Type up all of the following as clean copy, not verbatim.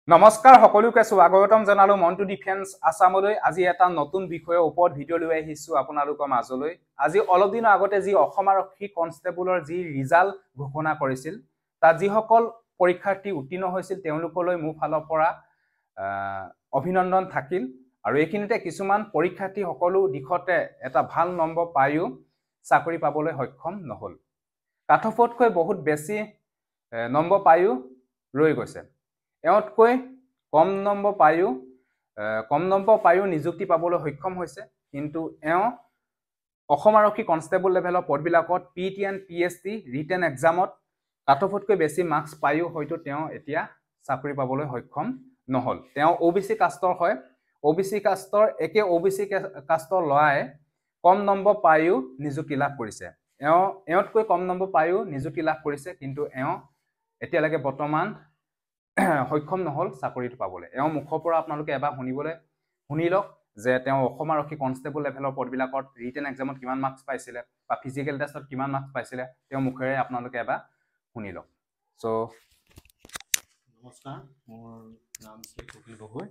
নমস্কাৰ সকলোকে স্বাগতম জনালো মন্টু ডিফেন্স আসামলৈ আজি এটা নতুন বিষয়ৰ ওপৰত ভিডিঅ' লৈ আহিছো আপোনালোকৰ মাজলৈ আজি অলপ দিনৰ আগতে যি অসম আৰক্ষী কনষ্টেবলৰ যি ৰিজাল্ট ঘোষণা কৰিছিল তাত যিসকল পৰীক্ষাৰ্থী উত্তীৰ্ণ হৈছিল তেওঁলোকলৈ মোৰ ফালৰ পৰা অভিনন্দন থাকিল আৰু এইখিনিতে কিছুমান পৰীক্ষাৰ্থী সকলো দিশতে এটা ভাল নম্বৰ পায়ো চাকৰি পাবলৈ সক্ষম নহল কাটঅফতকৈ বহুত বেছি নম্বৰ পায়ো ৰৈ গৈছে এওঁতকৈ কম নম্বৰ পায়ো নিযুক্তি পাবলৈ সক্ষম হৈছে কিন্তু এওঁ অসম আৰক্ষী কনষ্টেবল লেভেলৰ পদবিলাকত পিটিএন পিএছটি ৰিটেন এক্সামত কাটঅফতকৈ বেছি মাৰ্কছ পায়ো হয়তো তেওঁ এতিয়া চাকৰি পাবলৈ সক্ষম নহল তেওঁ ওবিসি কাষ্টৰ হয় ওবিসি কাষ্টৰ একে ওবিসি কাষ্টৰ লয় কম নম্বৰ পায়ো নিযুক্তি লাভ কৰিছে এওঁতকৈ কম নম্বৰ পায়ো নিযুক্তি লাভ কৰিছে কিন্তু এওঁ এতিয়ালৈকে বৰ্তমান সক্ষম নহল চাকৰিটো পাবলৈ এওঁ মুখৰ পৰা আপোনালোকে এবাৰ শুনি লওক যে তেওঁ অসম আৰক্ষী কনষ্টেবল লেভেলৰ পদবিলাকত ৰিটেন এক্সামত কিমান মাৰ্কছ পাইছিলে বা ফিজিকেল টেষ্টত কিমান মাৰ্কছ পাইছিলে তেওঁ মুখেৰে আপোনালোকে এবাৰ শুনি লওক সো নমস্কাৰ মোৰ নাম শ্ৰী কপিল গগৈ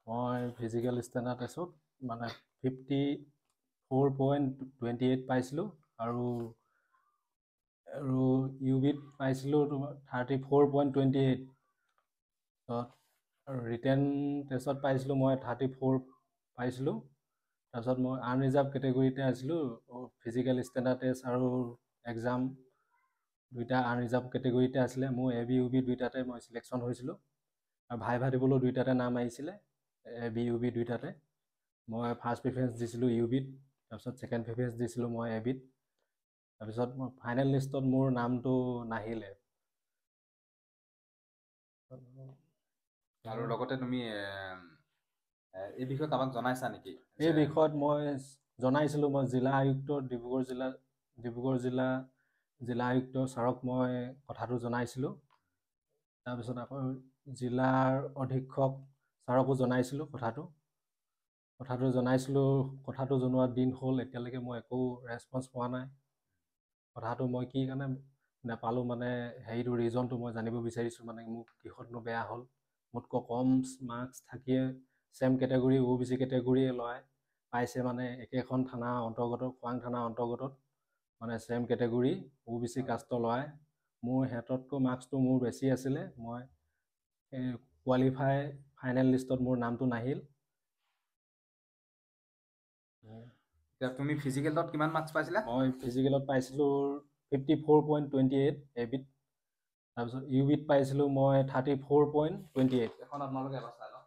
মই ফিজিকেল ষ্টেণ্ডাৰ্ড টেষ্টত মানে 54.28 পাইছিলোঁ আৰু ইউবিত পাইছিলোঁ 34.28 আৰু ৰিটেন টেষ্টত পাইছিলোঁ মই 34 পাইছিলোঁ তাৰপিছত মই আনৰিজাৰ্ভ কেটেগৰীতে আছিলোঁ ফিজিকেল ষ্টেণ্ডাৰ্ড টেষ্ট আৰু এক্সাম দুইটা আনৰিজাৰ্ভ কেটেগৰীতে আছিলে মোৰ এ বি ইউ বি দুইটাতে মই চিলেকশ্যন হৈছিলোঁ আৰু ভাইভা দিবলৈ দুইটাতে নাম আহিছিলে এ বি ইউ বি দুইটাতে মই ফাৰ্ষ্ট প্ৰিফাৰেঞ্চ দিছিলোঁ ইউ বিত তাৰপিছত ছেকেণ্ড প্ৰিফাৰেঞ্চ দিছিলোঁ মই এ বিত তাৰপিছত মই ফাইনেল লিষ্টত মোৰ নামটো নাহিলে আৰু লগতে তুমি এই বিষয়ে কাবাক জনাইছা নেকি এই বিষয়ত মই জনাইছিলোঁ মই জিলা আয়ুক্ত ডিব্ৰুগড় জিলা আয়ুক্ত ছাৰক মই কথাটো জনাইছিলোঁ তাৰপিছত আকৌ জিলাৰ অধীক্ষক ছাৰকো জনাইছিলোঁ কথাটো জনোৱাৰ দিন হ'ল এতিয়ালৈকে মই একো ৰেছপন্স পোৱা নাই কথাটো মই কি কাৰণে নাপালোঁ মানে হেৰিটো ৰিজনটো মই জানিব বিচাৰিছোঁ মানে মোক কিহতনো বেয়া হ'ল মোতকৈ কম মাৰ্কছ থাকিয়ে চেম কেটেগৰী অ' বি চি কেটেগৰীয়ে লয় পাইছে মানে একেখন থানা অন্তৰ্গত খোৱাং থানা অন্তৰ্গতত মানে চেম কেটেগৰী অ' বি চি কাষ্টৰ লয় মোৰ সিহঁততকৈ মাৰ্কছটো মোৰ বেছি আছিলে মই ফাইনেল লিষ্টত মোৰ নামটো নাহিল তুমি ফিজিকেলত কিমান মাৰ্কছ পাইছিলা মই ফিজিকেলত পাইছিলোঁ 54.28 এবিট তাৰপিছত ইউবিত পাইছিলোঁ মই 34.28 এখন আপোনালোকে এবাৰ চাই লওক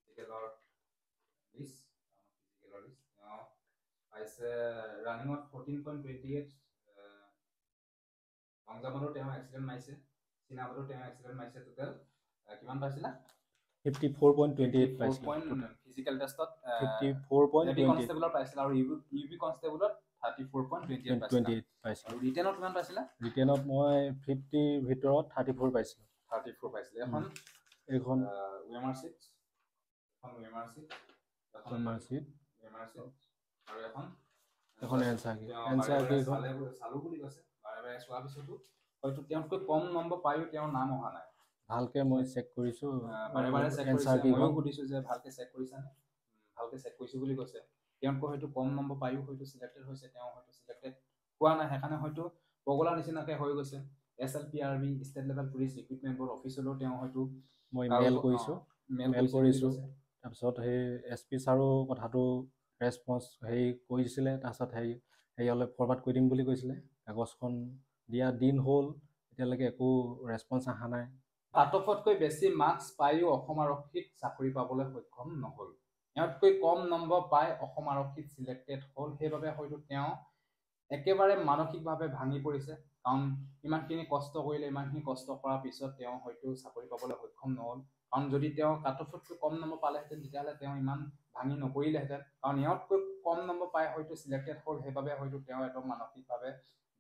ফিজিকেলৰ লিষ্ট পাইছে ৰানিঙত 14.28 লংজাম্পতো তেওঁ এক্সিডেণ্ট মাৰিছে চিনাবাতো তেওঁ এক্সিডেণ্ট মাৰিছে টোটেল কিমান পাইছিলা 54.28 পাইছিলোঁ ফিজিকেল টেষ্টত 54.28 কনষ্টেবলৰ পাইছিল আৰু ইউবি কনষ্টেবলত 34.28 পাইছিল আৰু ৰিটেনত কিমান পাইছিলা ৰিটেনত মই 50 ভিতৰত 34 পাইছিলোঁ 34 পাইছিলে এইখন ওএমআৰ চিট আৰু এখন এনসাৰ কি চালু বুলি কৈছে বাৰে চোৱাৰ পিছতো হয়তো তেওঁতকৈ কম নম্বৰ পায়ো তেওঁৰ নাম অহা নাই ভালকে মই চেক কৰিছোঁ বাৰে চেক কৰিছে ময়ো সুধিছোঁ যে ভালকে চেক কৰিছানে ভালকে চেক কৰিছোঁ বুলি কৈছে তেওঁতকৈ হয়তো কম নম্বৰ পায়ো হয়তো চিলেক্টেড হৈছে তেওঁ হয়তো চিলেক্টেড হোৱা নাই সেইকাৰণে হয়তো পগলা নিচিনাকে হৈ গৈছে SLPRB state level police recruitment board অফিচলৈও তেওঁ হয়তো মই মেইল কৰিছোঁ তাৰপিছত সেই SP ছাৰো কথাটো ৰেছপন্স হেৰি কৰিছিলে তাৰপিছত হেৰিয়লৈ ফৰৱাৰ্ড কৰি দিম বুলি কৈছিলে কাগজখন দিয়া দিন হ'ল এতিয়ালৈকে একো ৰেছপন্স অহা নাই কাটঅফতকৈ বেছি মাৰ্কছ পায়ো অসম আৰক্ষীত চাকৰি পাবলৈ সক্ষম নহল এওঁতকৈ কম নম্বৰ পাই অসম আৰক্ষীত চিলেক্টেড হ'ল সেইবাবে হয়তো তেওঁ একেবাৰে মানসিকভাৱে ভাঙি পৰিছে কাৰণ ইমানখিনি কষ্ট কৰিলে ইমানখিনি কষ্ট কৰাৰ পিছত তেওঁ হয়তো চাকৰি পাবলৈ সক্ষম নহল কাৰণ যদি তেওঁ কাটঅফতকৈ কম নম্বৰ পালেহেঁতেন তেতিয়াহ'লে তেওঁ ইমান ভাঙি নপৰিলেহেঁতেন কাৰণ এওঁতকৈ কম নম্বৰ পাই হয়তো চিলেক্টেড হ'ল সেইবাবে হয়তো তেওঁ একদম মানসিকভাৱে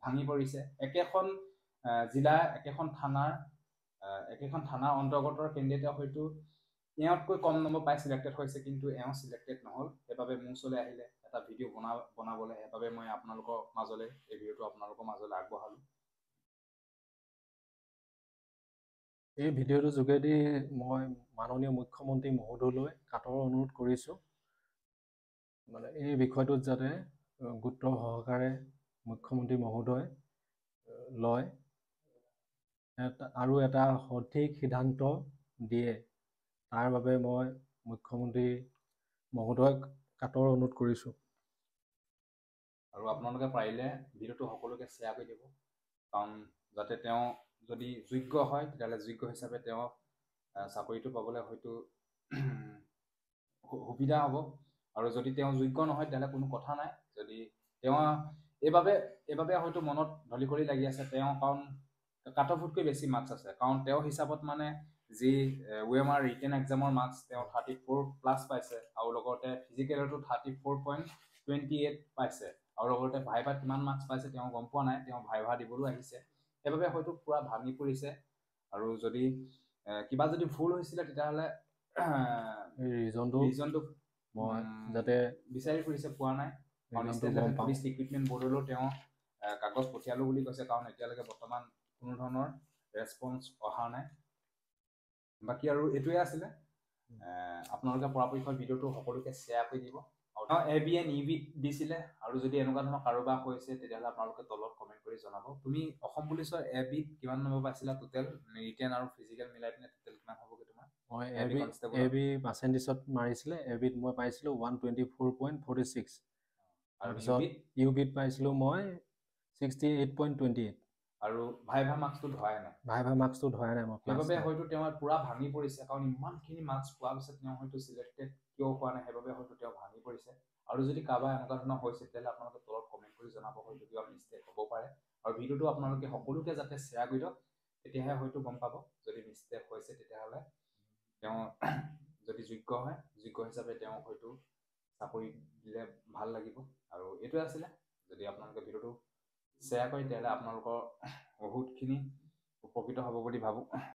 ভাঙি পৰিছে একেখন জিলা একেখন থানাৰ অন্তৰ্গতৰ কেণ্ডিডেটে হয়তো এওঁতকৈ কম নম্বৰ পাই চিলেক্টেড হৈছে কিন্তু এওঁ চিলেক্টেড নহ'ল সেইবাবে মোৰ ওচৰলৈ আহিলে এটা ভিডিঅ' বনাবলৈ সেইবাবে মই আপোনালোকৰ মাজলৈ এই ভিডিঅ'টো আপোনালোকৰ মাজলৈ আগবঢ়ালোঁ এই ভিডিঅ'টোৰ যোগেদি মই মাননীয় মুখ্যমন্ত্ৰী মহোদয়লৈ কাতৰ অনুৰোধ কৰিছোঁ, মানে এই বিষয়টোত যাতে গুৰুত্ব সহকাৰে মুখ্যমন্ত্ৰী মহোদয় লয় আৰু এটা সঠিক সিদ্ধান্ত দিয়ে, তাৰ বাবে মই মুখ্যমন্ত্ৰী মহোদয়ক কাতৰ অনুৰোধ কৰিছোঁ। আৰু আপোনালোকে পাৰিলে ভিডিঅ'টো সকলোকে শ্বেয়াৰ কৰি দিব, কাৰণ যাতে তেওঁ যদি যোগ্য হয় তেতিয়াহ'লে যোগ্য হিচাপে তেওঁ চাকৰিটো পাবলৈ হয়তো সুবিধা হ'ব, আৰু যদি তেওঁ যোগ্য নহয় তেতিয়াহ'লে কোনো কথা নাই। যদি তেওঁ এইবাবে হয়তো মনত ধলি কৰি লাগি আছে তেওঁ, কাৰণ কাট অফতকৈ বেছি মাৰ্কছ আছে, কাৰণ তেওঁৰ হিচাপত মানে যি OMR ৰিটেন এক্সামৰ মাৰ্কছ তেওঁ 34+ পাইছে, আৰু লগতে ফিজিকেলতো 34.28 পাইছে, আৰু লগতে ভাইভাত কিমান মাৰ্কছ পাইছে তেওঁ গম পোৱা নাই, তেওঁ ভাইভা দিবলৈ আহিছে, সেইবাবে হয়তো পুৰা ভাঙি পৰিছে। আৰু যদি কিবা যদি ভুল হৈছিলে তেতিয়াহ'লে ৰিজনটো মই যাতে বিচাৰি ফুৰিছে, পোৱা নাই। কাৰণ ষ্টেট লেভেল পুলিচ ৰিক্ৰুটমেণ্ট বৰ্ডলৈও তেওঁ কাগজ পঠিয়ালোঁ বুলি কৈছে, কাৰণ এতিয়ালৈকে বৰ্তমান কোনো ধৰণৰ ৰেছপন্স অহা নাই। বাকী আৰু এইটোৱে আছিলে, আপোনালোকে পৰাপক্ষত ভিডিঅ'টো সকলোকে শ্বেয়াৰ কৰি দিব। ABN EB দিছিলে, আৰু যদি এনেকুৱা ধৰণৰ কাৰোবাৰ হৈছে তেতিয়াহ'লে আপোনালোকে তলত কমেণ্ট কৰি জনাব। তুমি অসম পুলিচৰ ABত কিমান নম্বৰ পাইছিলা টোটেল, ৰিটেন আৰু ফিজিকেল মিলাই পিনে টোটেল কিমান হ'বগৈ তোমাৰ? মই AB পাৰ্চেণ্টেজত মাৰিছিলে, ABত মই পাইছিলোঁ 124.46, তাৰপিছত UBত পাইছিলোঁ মই 68.28, আৰু ভাইভা মাৰ্কছটো ধৰাই নাই। মই সেইবাবে হয়তো তেওঁ পুৰা ভাঙি পৰিছে, কাৰণ ইমানখিনি মাৰ্কছ পোৱাৰ পিছত তেওঁ হয়তো চিলেক্টেড কিয় হোৱা নাই, সেইবাবে হয়তো তেওঁ ভাঙি পৰিছে। আৰু যদি কাৰোবাৰ এনেকুৱা ধৰণৰ হৈছে তেতিয়াহ'লে আপোনালোকে তলত কমেণ্ট কৰি জনাব, হয়তো কিবা মিষ্টেক হ'ব পাৰে। আৰু ভিডিঅ'টো আপোনালোকে সকলোকে যাতে শ্বেয়াৰ কৰি দিয়ক, তেতিয়াহে হয়তো গম পাব। যদি মিষ্টেক হৈছে তেতিয়াহ'লে তেওঁ যদি যোগ্য হয়, যোগ্য হিচাপে তেওঁ হয়তো চাকৰি দিলে ভাল লাগিব। আৰু এইটোৱে আছিলে, যদি আপোনালোকে ভিডিঅ'টো শ্বেয়াৰ কৰে তেতিয়াহ'লে আপোনালোকৰ বহুতখিনি উপকৃত হ'ব বুলি ভাবোঁ।